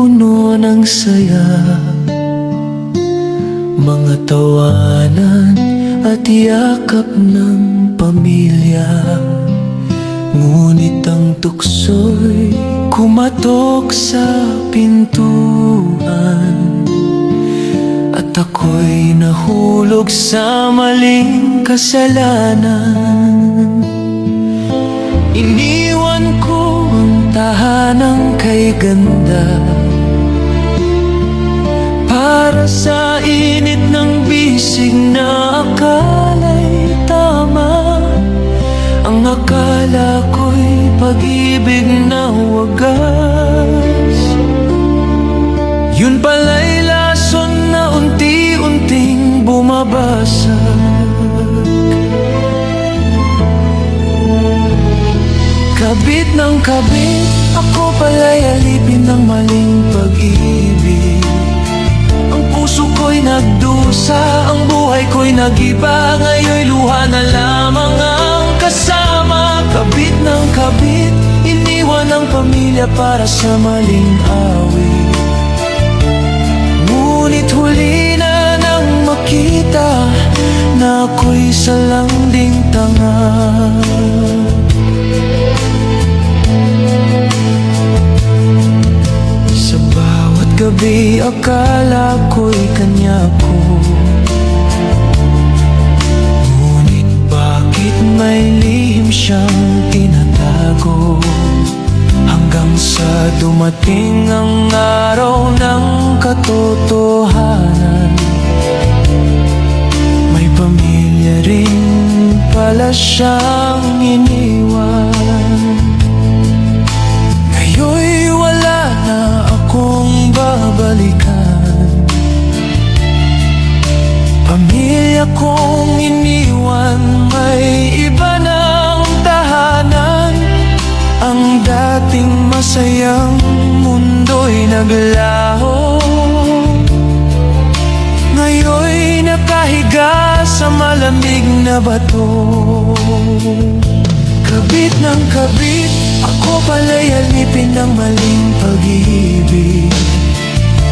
puno ng saya, mga tawanan at yakap ng pamilya. Ngunit ang tukso'y kumatok sa pintuan, at ako'y nahulog sa maling kasalanan. Iniwan ko ang tahanang kay ganda para sa init ng bisig na akala'y tama. Ang akala ko'y pag-ibig na wagas, yun pala'y lason na unti-unting bumabasag. Kabit ng kabit, ako pala'y alipin ng maling pag-ibig. Ang puso ko'y nagdusa, ang buhay ko'y nag-iba. Ngayon'y luha na lamang ang kasama. Kabit ng kabit, iniwan ang pamilya para sa maling awit. Ngunit huli na nang makita na ako'y salanding tanga. Sa bawat gabi akala ko'y kanya ko, ngunit bakit may lihim siyang tinatago? Hanggang sa dumating ang araw ng katotohanan, may pamilya rin pala siyang iniwan. Ngayon'y wala na akong babalikan, pamilya kong iniwan, may iba ng tahanan. Ang dating masayang mundo'y naglaho, ngayon'y nakahiga sa malamig na bato. Kabit ng kabit, ako pala'y alipin ng maling pag-ibig.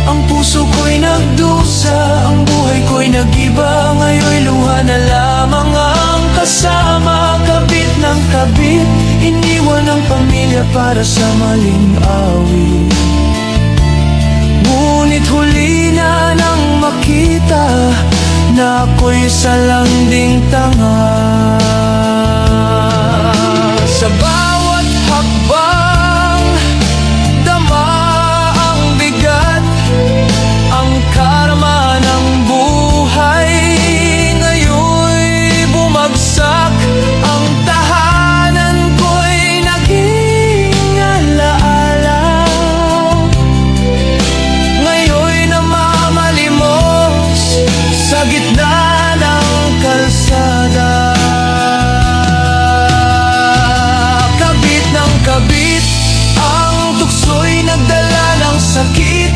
Ang puso ko'y nagdusa, ang buhay ko'y nag-iba. Ngayon'y luha na lamang ang kasama. Kabit ng kabit, iniwan ang pamilya para sa maling awit. Ngunit huli na nang makita na ako'y salanding tanga. Sa bawat hakbang, dama ang bigat, ang karma ng buhay. Ngayon'y bumagsak, ang tahanan ko'y naging alaala. Ngayon'y namamalimos sa gitna ng kalsada. Kabit ng kabit, ang tukso'y nagdala ng sakit.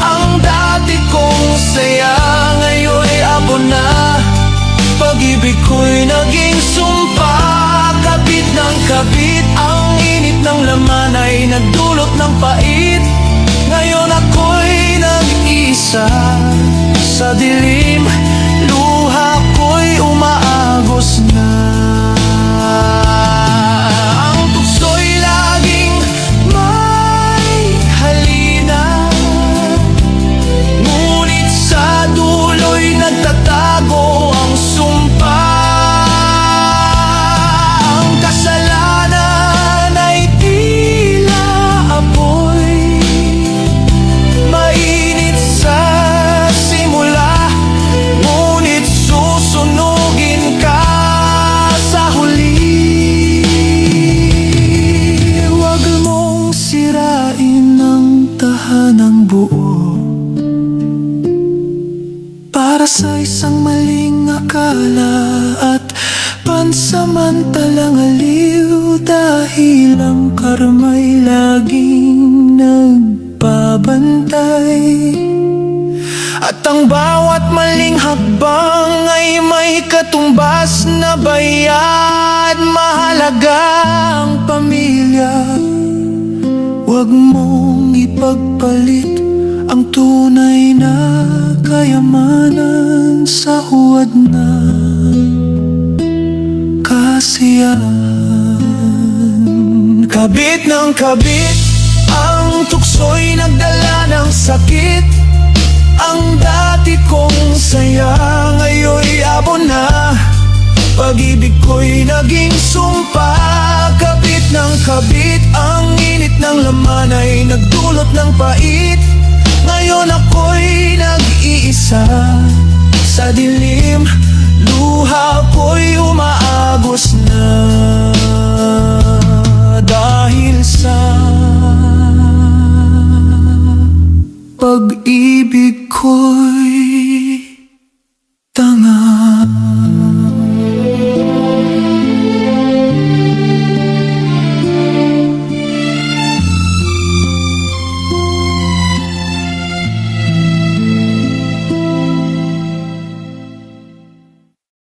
Ang dati kong saya, ngayon'y abon na. Pag-ibig ko'y naging sumpa. Kabit ng kabit, ang init ng laman ay nagdulot ng pait. Ngayon ako'y nag-iisa sa dilim, luha ko'y umaagos na. Ang tukso'y laging may halina, ngunit sa dulo'y nagtatago ang sumpa. Ang kasalanan ay tila apoy, mainit sa simula, ngunit susunugin ka sa huli. Huwag mong sirain ang tahanang buo para sa isang maling akala at pansamantalang aliw. Dahil ang karma'y laging nagbabantay, at ang bawat maling hakbang ay may katumbas na bayad. Mahalaga ang pamilya, huwag Huwag mong ipagpalit ang tunay na kayamanan sa huwad na kasiyahan. Kabit ng kabit, ang tukso'y nagdala ng sakit. Ang dati kong saya ngayon'y abo na. Pag-ibig ko'y naging sumpa. Kabit ng kabit, ang init ng laman ay nagdulot ng pait. Ngayon ako'y nag-iisa sa dilim. Luha ko'y umaagos na dahil sa